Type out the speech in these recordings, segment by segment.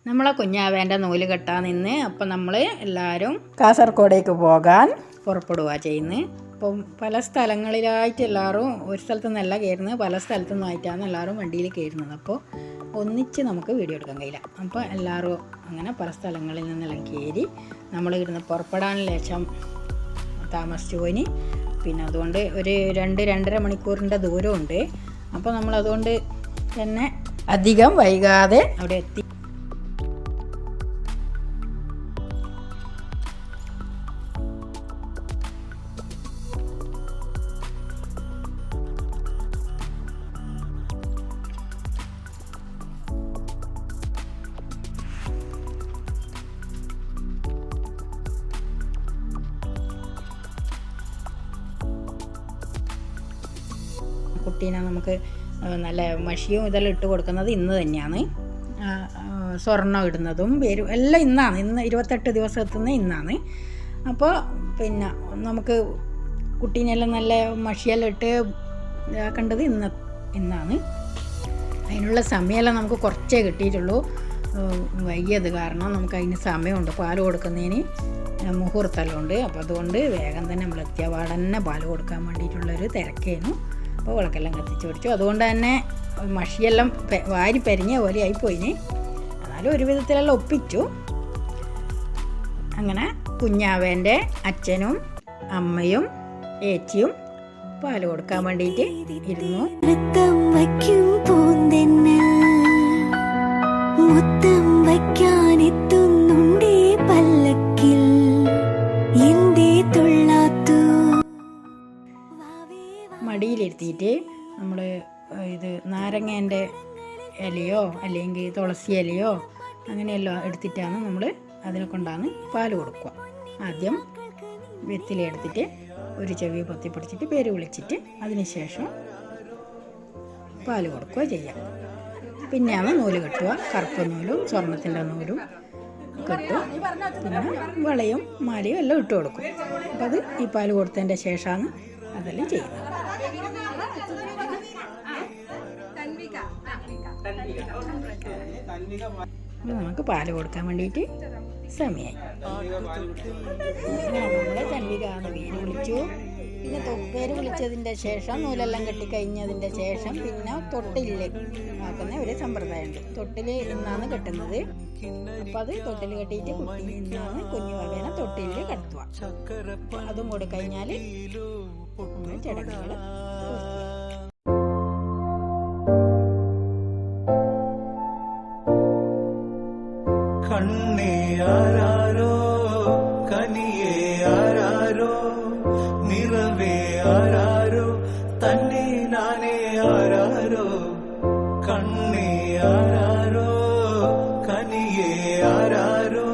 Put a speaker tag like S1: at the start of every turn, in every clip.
S1: നമ്മളെ കുഞ്ഞാവേൻ്റെ നൂല് കെട്ടാൻ നിന്ന് അപ്പം നമ്മൾ എല്ലാവരും കാസർഗോഡേക്ക് പോകാൻ പുറപ്പെടുക ചെയ്യുന്നത്. അപ്പം പല സ്ഥലങ്ങളിലായിട്ട് എല്ലാവരും ഒരു സ്ഥലത്തു നിന്നല്ല കയറുന്നത്, പല സ്ഥലത്തു നിന്നായിട്ടാണ് എല്ലാവരും വണ്ടിയിൽ കയറുന്നത്. അപ്പോൾ ഒന്നിച്ച് നമുക്ക് വീഡിയോ എടുക്കാൻ കഴിയില്ല. അപ്പോൾ എല്ലാവരും അങ്ങനെ പല സ്ഥലങ്ങളിൽ നിന്നെല്ലാം കയറി നമ്മൾ ഇവിടുന്ന് പുറപ്പെടാൻ ലേശം താമസിച്ചു പോയിന്. പിന്നെ അതുകൊണ്ട് ഒരു 2-2.5 മണിക്കൂറിൻ്റെ ദൂരമുണ്ട്. അപ്പോൾ നമ്മളതുകൊണ്ട് തന്നെ അധികം വൈകാതെ അവിടെ എത്തി. കുട്ടീനെ നമുക്ക് നല്ല മഷിയും ഇതെല്ലാം ഇട്ട് കൊടുക്കുന്നത് ഇന്ന് തന്നെയാണ്. സ്വർണ്ണം ഇടുന്നതും പേരും എല്ലാം ഇന്നാണ്. ഇന്ന് 28 ദിവസത്തുനിന്ന് ഇന്നാണ്. അപ്പോൾ പിന്നെ നമുക്ക് കുട്ടീനെല്ലാം നല്ല മഷിയെല്ലാം ഇട്ട് ഇതാക്കേണ്ടത് ഇന്നാണ്. അതിനുള്ള സമയമെല്ലാം നമുക്ക് കുറച്ചേ കിട്ടിയിട്ടുള്ളൂ. വൈകിയത് കാരണം നമുക്ക് അതിന് സമയമുണ്ട്. പാൽ കൊടുക്കുന്നതിന് മുഹൂർത്തമെല്ലാം ഉണ്ട്. അപ്പോൾ അതുകൊണ്ട് വേഗം തന്നെ നമ്മൾ എത്തിയ പാടന്നെ പാൽ കൊടുക്കാൻ വേണ്ടിയിട്ടുള്ളൊരു തിരക്കേനു. അപ്പോൾ വിളക്കെല്ലാം കത്തിച്ച് പിടിച്ചു. അതുകൊണ്ട് തന്നെ മഷിയെല്ലാം വാരി പരിഞ്ഞ പോലെ ആയിപ്പോയിന്. എന്നാലും ഒരു വിധത്തിലെല്ലാം ഒപ്പിച്ചു. അങ്ങനെ കുഞ്ഞാവേൻ്റെ അച്ഛനും അമ്മയും ഏച്ചിയും പാല് കൊടുക്കാൻ വേണ്ടിയിട്ട് ഇരുന്നു. മടിയിലിരുത്തിയിട്ട് നമ്മൾ ഇത് നാരങ്ങേൻ്റെ ഇലയോ അല്ലെങ്കിൽ തുളസി ഇലയോ അങ്ങനെയെല്ലാം എടുത്തിട്ടാണ് നമ്മൾ അതിനെ കൊണ്ടാണ് പാല് കൊടുക്കുക. ആദ്യം വെത്തില എടുത്തിട്ട് ഒരു ചെവി പൊത്തി പിടിച്ചിട്ട് പേര് വിളിച്ചിട്ട് അതിന് ശേഷം പാല് കൊടുക്കുക ചെയ്യാം. പിന്നെയാണ് നൂല് കെട്ടുക. കറുപ്പ് നൂലും സ്വർണത്തിൻ്റെ നൂലും കെട്ടും. പിന്നെ വളയും മാലയും എല്ലാം ഇട്ട് കൊടുക്കും. അപ്പോൾ അത് ഈ പാല് കൊടുത്തതിൻ്റെ ശേഷമാണ് അതെല്ലാം ചെയ്യുന്നത്. നമുക്ക് പാല് കൊടുക്കാൻ വേണ്ടിയിട്ട് സമയമായി. നമ്മളെ തൻവിക എന്ന് പേര് വിളിച്ചു. പിന്നെ പേര് വിളിച്ചതിൻ്റെ ശേഷം നൂലെല്ലാം കെട്ടിക്കഴിഞ്ഞതിൻ്റെ ശേഷം പിന്നെ തൊട്ടില് ആക്കുന്ന ഒരു സമ്പ്രദായമുണ്ട്. തൊട്ടിൽ ഇന്നാണ് കെട്ടുന്നത്. അപ്പം അത് തൊട്ടിൽ കെട്ടിയിട്ട് കുട്ടി ഇന്നാണ് കുഞ്ഞു വകേനെ തൊട്ടിൽ കടത്തുക. അതും കൂടി കഴിഞ്ഞാൽ ചടങ്ങുകൾ
S2: കണ്ണേ ആരാരോ കനിയേ ആരാരോ നിറവേ ആരാരോ തന്നെ നാനേ ആരാരോ കണ്ണേ ആരാരോ കനിയേ ആരാരോ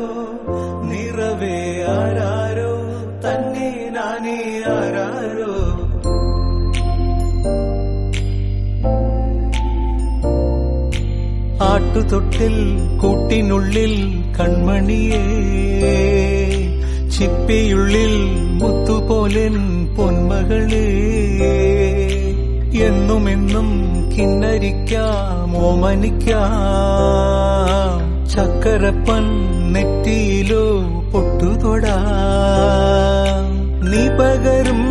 S2: നിറവേ ആരാരോ തന്നെ നാനേ ആരാരോ ആട്ടുതൊട്ടിൽ കൂട്ടിനുള്ളിൽ കൺമണിയേ ചിപ്പിയുള്ളിൽ മുത്തുപോലെൻ പൊന്മകളേ എന്നുമെന്നും കിന്നരിക്കാം ഓമനിക്കാം ചക്കരപ്പൻ നെറ്റിയിലോ പൊട്ടുതൊടാം നീ പകരും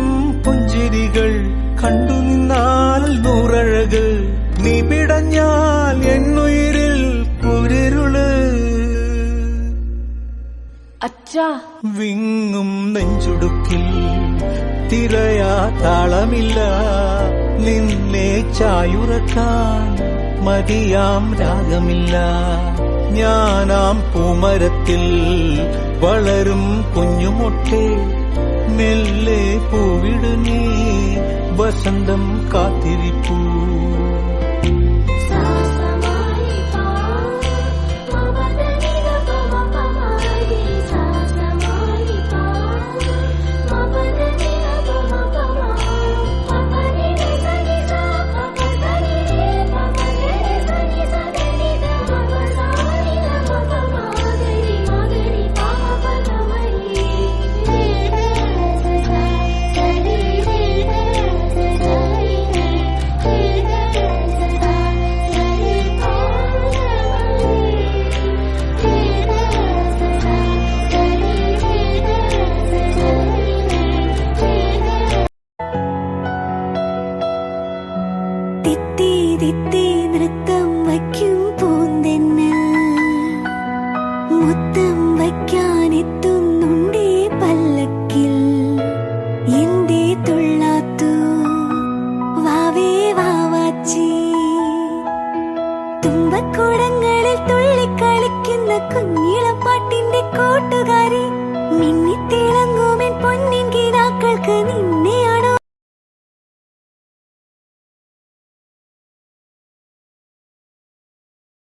S2: പുഞ്ചിരികൾ കണ്ടു നിന്നാൽ നൂറഴക് നീ പിടഞ്ഞാൽ എന്നുയിരിൽ കുരിരുള്
S3: അച്ഛാ
S2: വിങ്ങും നെഞ്ചുടുക്കിൽ തിരയാ താളമില്ല നിന്നെ ചായുറക്കാൻ മതിയാം രാഗമില്ല ഞാനാം പൂമരത്തിൽ വളരും കുഞ്ഞുമൊട്ടെ മെല്ലെ പൂവിടു നീ വസന്തം കാത്തിരിപ്പൂ
S3: തിത്തി തിത്തി നൃത്തം വയ്ക്കും പൂന്തെന്നൽ, മുത്തം വയ്ക്കാനെത്തുന്നുണ്ടേ പല്ലക്കിൽ. എന്തേ തുള്ളാത്തു വാവേ വാവാച്ചി, തുമ്പക്കുടങ്ങളിൽ തുള്ളിക്കളിക്കുന്ന കുഞ്ഞിളപ്പാട്ടിന്റെ